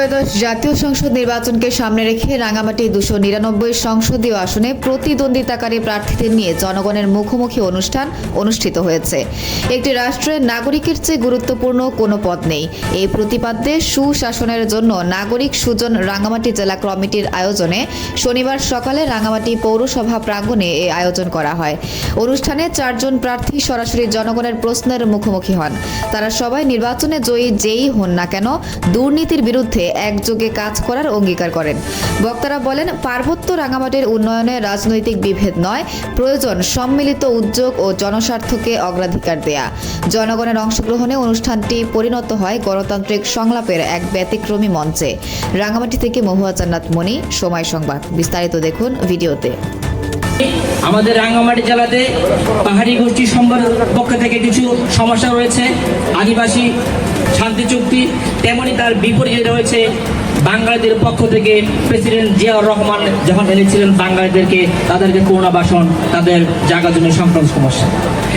ত্রয়োদশ জাতীয় সংসদ নির্বাচনকে সামনে রেখে রাঙামাটি 299 সংসদীয় আসনে প্রতিদ্বন্দ্বিতাকারী প্রার্থীদের নিয়ে জনগণের মুখোমুখি অনুষ্ঠান অনুষ্ঠিত হয়েছে। একটি রাষ্ট্রের নাগরিকের চেয়ে গুরুত্বপূর্ণ কোনো পদ নেই। এই প্রতিপাদ্যে সুশাসনের জন্য নাগরিক সুজন রাঙামাটি জেলা কমিটির আয়োজনে শনিবার সকালে রাঙামাটি পৌরসভা প্রাঙ্গণে এই আয়োজন করা হয়। অনুষ্ঠানে 4 জন প্রার্থী সরাসরি জনগণের প্রশ্নের মুখোমুখি হন। তারা সবাই নির্বাচনে জয়ী যেই হন না কেন দুর্নীতির বিরুদ্ধে একযোগে কাজ করার অঙ্গীকার করেন। বক্তারা বলেন, পার্বত্য রাঙামাটির উন্নয়নে রাজনৈতিক বিভেদ নয়, প্রয়োজন সম্মিলিত উদ্যোগ ও জনস্বার্থকে অগ্রাধিকার দেয়া। জনগণের অংশগ্রহণে অনুষ্ঠানটি পরিণত হয় গণতান্ত্রিক সংলাপের এক ব্যতিক্রমী মঞ্চে। রাঙামাটি থেকে মহুয়া জান্নাত মনি, সময় সংবাদ। বিস্তারিত দেখুন ভিডিওতে। আমাদের রাঙ্গামাটি জেলাতে পাহাড়ি গোষ্ঠী সম্প্রদায়ের পক্ষ থেকে কিছু সমস্যা রয়েছে। আদিবাসী শান্তি চুক্তি, তেমনি তার বিপরীতে রয়েছে বাঙালিদের পক্ষ থেকে প্রেসিডেন্ট জিয়াউর রহমান যখন এনেছিলেন বাঙালিদেরকে, তাদেরকে পুনর্বাসন, তাদের জায়গা জমি সংক্রান্ত সমস্যা।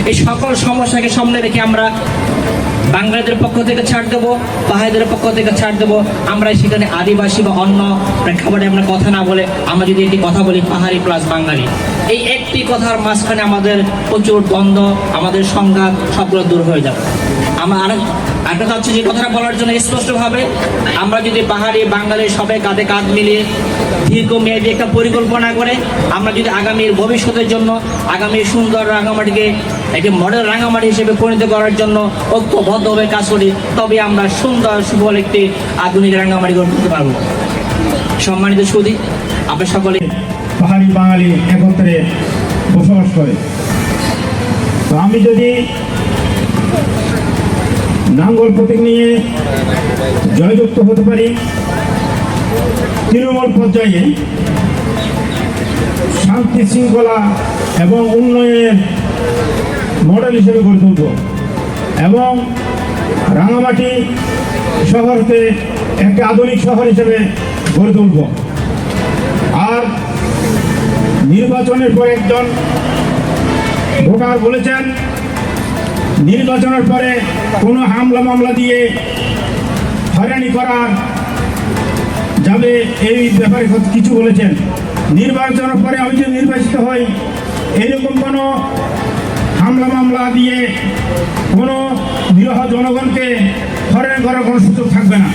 এই সকল সমস্যাকে সামনে রেখে আমরা বাঙালিদের পক্ষ থেকে ছাড় দেবো, পাহাড়িদের পক্ষ থেকে ছাড় দেবো। আমরা সেখানে আদিবাসী বা অন্য প্রেক্ষাপটে আমরা কথা না বলে আমরা যদি একটি কথা বলি পাহাড়ি প্লাস বাঙালি, এই একটি কথার মাঝখানে আমাদের প্রচুর দ্বন্দ্ব, আমাদের সংঘাত সবগুলো দূর হয়ে যাবে। আমরা আরেকটা হচ্ছে যে কথাটা বলার জন্য স্পষ্টভাবে, আমরা যদি পাহাড়ি বাঙালি সবাই কাঁধে কাঁধ মিলিয়ে দীর্ঘমেয়াদী একটা পরিকল্পনা করে আমরা যদি আগামীর ভবিষ্যতের জন্য আগামী সুন্দর রাঙামাটিকে একটি মডেল রাঙামাটি হিসেবে পরিণত করার জন্য ঐক্যবদ্ধভাবে কাজ করি, তবে আমরা সুন্দর সুফল একটি আধুনিক রাঙামাটি গড়ে তুলতে পারবো। সম্মানিত সুধী, আপনার সকলে পাহাড়ি বাঙালি একত্রে বসবাস করে। তো আমি যদি নাঙ্গল প্রতীক নিয়ে জয়যুক্ত হতে পারি, তৃণমূল পর্যায়ে শান্তি শৃঙ্খলা এবং উন্নয়নের মডেল হিসেবে গড়ে তুলব এবং রাঙামাটি শহরকে একটি আধুনিক শহর হিসেবে গড়ে তুলব। আর নির্বাচনের পর একজন ভোটার বলেছেন, নির্বাচনের পরে কোনো হামলা মামলা দিয়ে হয়রানি করা যাবে এই ব্যাপারে কিছু বলেছেন। নির্বাচনের পরে আমি যদি নির্বাচিত হই, এরকম কোনো হামলা মামলা দিয়ে কোনো নিরহ জনগণকে হয়রানি করার কোনো সুযোগ থাকবে না।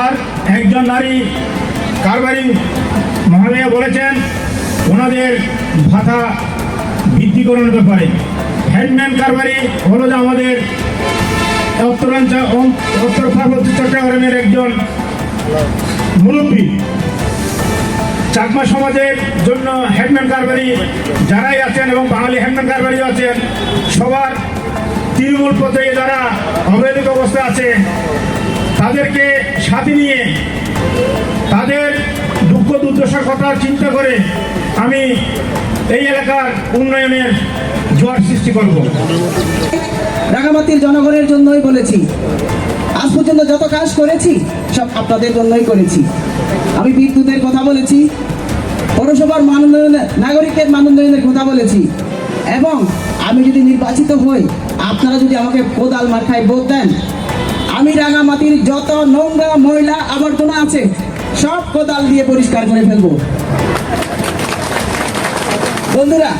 আর একজন নারী কারবারি মহালয়া বলেছেন ওনাদের ভাতা বৃদ্ধি করানোর ব্যাপারে। হ্যান্ডম্যান কারবারি হলো যে আমাদের উত্তর পার্বত্য চট্টগ্রামের একজন মুরব্বী। চাকমা সমাজের জন্য হ্যান্ডম্যান কারবারি যারাই আছেন এবং বাঙালি হ্যান্ডম্যান কারবারি আছেন, সবার তৃণমূল পর্যায়ে যারা অবহেলিত অবস্থায় আছে তাদেরকে সাথে নিয়ে তাদের দুঃখ দুর্দশার কথা চিন্তা করে আমি এই এলাকার উন্নয়নের জোয়ার সৃষ্টি করব। রাঙামাটির জনগণের জন্যই বলেছি, আজ পর্যন্ত যত কাজ করেছি সব আপনাদের জন্যই করেছি। আমি বিদ্যুতের কথা বলেছি, পৌরসভার নাগরিকের মানোন্নয়নের কথা বলেছি, এবং আমি যদি নির্বাচিত হই, আপনারা যদি আমাকে কোদাল মার্কায় ভোট দেন, আমি রাঙামাটির যত নোংরা ময়লা আবর্জনা আছে সব কোদাল দিয়ে পরিষ্কার করে ফেলবো। বন্ধুরা,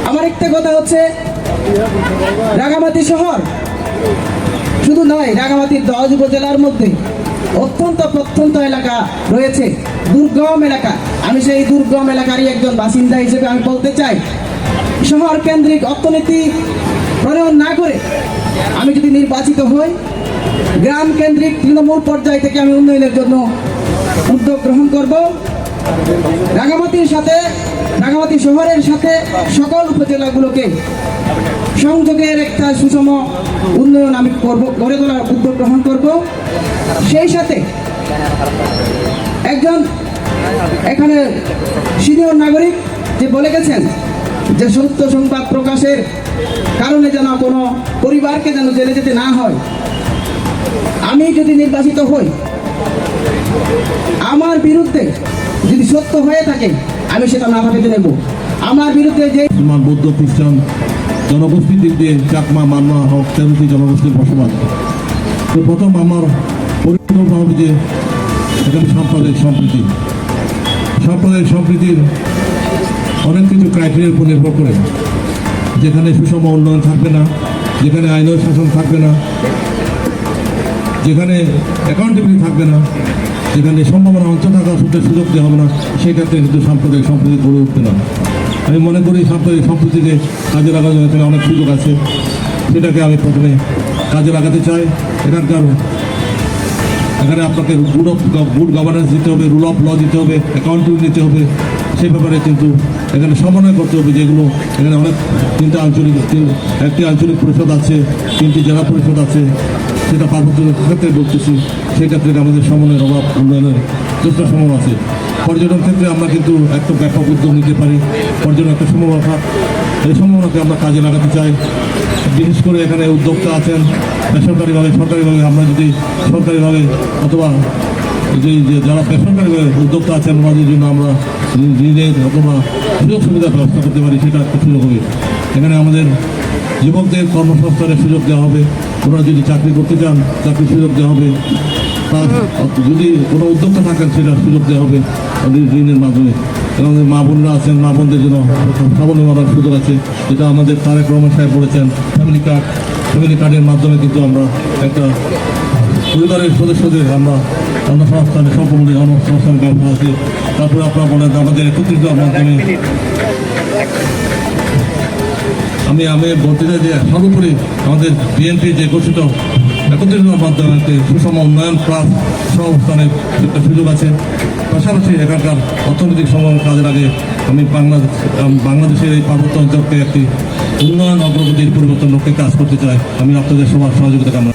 আমার একটা কথা হচ্ছে, রাঙামাটি শহর শুধু নয়, রাঙামাটির 10 উপজেলার মধ্যে অত্যন্ত প্রত্যন্ত এলাকা রয়েছে, দুর্গম এলাকা। আমি সেই দুর্গম এলাকারই একজন বাসিন্দা হিসেবে আমি বলতে চাই, শহর কেন্দ্রিক অর্থনীতি প্রণয়ন না করে আমি যদি নির্বাচিত হই, গ্রাম কেন্দ্রিক তৃণমূল পর্যায় থেকে আমি উন্নয়নের জন্য উদ্যোগ গ্রহণ করব। রাঙামাটির সাথে, রাঙামাটি শহরের সাথে সকল উপজেলাগুলোকে সংযোগের একটা সুষম উন্নয়ন আমি করব, গড়ে তোলার উদ্যোগ গ্রহণ করব। সেই সাথে একজন এখানে সিনিয়র নাগরিক যে বলে গেছেন যে সত্য সংবাদ প্রকাশের কারণে যেন কোনো পরিবারকে যেন জেলে যেতে না হয়, আমি যদি নির্বাচিত হই, আমার বিরুদ্ধে যদি সত্য হয়ে থাকে আমি সেটা মাথা পেতে নেব। আমার বিরুদ্ধে যে বৌদ্ধ খ্রিস্টান জনগোষ্ঠীর দিক দিয়ে চাকমা, মানমা, হক, তেরুতি জনগোষ্ঠীর বসবাস, তো প্রথম আমার পরিকল্পনা হবে যে এখানে সাম্প্রদায়িক সম্প্রীতির অনেক কিছু ক্রাইটেরিয়ার উপর নির্ভর করে, যেখানে সুষম উন্নয়ন থাকবে না, যেখানে আইনের শাসন থাকবে না, যেখানে অ্যাকাউন্টেবিলিটি থাকবে না, যেখানে সম্ভাবনা অঞ্চল থাকার সুযোগ দেওয়া হবে না, সেক্ষেত্রে কিন্তু সাম্প্রদায়িক সম্প্রীতি গড়ে উঠবে না। আমি মনে করি সাম্প্রদায়িক সম্প্রীতিকে কাজে লাগানোর এখানে অনেক সুযোগ আছে, সেটাকে আমি প্রথমে কাজে লাগাতে চাই। এখানে আপনাকে গুড গভর্নেন্স দিতে হবে, রুল অফ ল দিতে হবে, অ্যাকাউন্টেবিলিটি দিতে হবে। সেই ব্যাপারে কিন্তু এখানে সমন্বয় করতে হবে, যেগুলো এখানে অনেক একটি আঞ্চলিক পরিষদ আছে, 3টি জেলা পরিষদ আছে, সেটা পার্বত্য ক্ষেত্রে বলতেছি, সেই ক্ষেত্রে আমাদের সমন্বয়ের অভাব, উন্নয়নের চেষ্টা সম্ভব আছে। পর্যটন ক্ষেত্রে আমরা কিন্তু একটা ব্যাপক উদ্যোগ নিতে পারি, পর্যটন একটা সম্ভাবনা, এই সম্ভাবনাকে আমরা কাজে লাগাতে চাই। বিশেষ করে এখানে উদ্যোক্তা আছেন বেসরকারিভাবে, সরকারিভাবে, আমরা যদি সরকারিভাবে অথবা যে যারা বেসরকারিভাবে উদ্যোক্তা আছেন ওনাদের জন্য আমরা ঋণের অথবা সুযোগ সুবিধার ব্যবস্থা করতে পারি, সেটা একটা সুযোগ হবে। এখানে আমাদের যুবকদের কর্মসংস্থানের সুযোগ দেওয়া হবে, ওরা যদি চাকরি করতে চান চাকরির সুযোগ দেওয়া হবে, তার যদি কোনো উদ্যোক্তা থাকেন সেটার সুযোগ দেওয়া হবে ঋণের মাধ্যমে। আমাদের মা বোনরা আছেন, মা বোনদের জন্য স্বাবলম্বী হওয়ার সুযোগ আছে, যেটা আমাদের তারেক রহমান সাহেব বলেছেন। ফ্যামিলি কার্ডের মাধ্যমে কিন্তু আমরা একটা পরিবারের সদস্যদের আমরা অন্নসংস্থানে সম্পূর্ণ অন্নসংস্থানের ব্যবস্থা আছে। তারপরে আপনারা বলেন আমাদের একত্রিত হওয়ার মাধ্যমে আমি বলতে চাই যে সর্বোপরি আমাদের বিএনপি যে ঘোষিত একত্রিত হওয়ার মাধ্যমে সুষম উন্নয়ন প্লাস সহাবস্থানের একটা সুযোগ আছে। পাশাপাশি এখানকার অর্থনৈতিক সময় কাজে লাগে আমি বাংলাদেশের এই পার্বত্য অঞ্চলকে একটি উন্নয়ন অগ্রগতির পরিবর্তন লক্ষ্যে কাজ করতে চাই। আমি আপনাদের সবার সহযোগিতা কামনা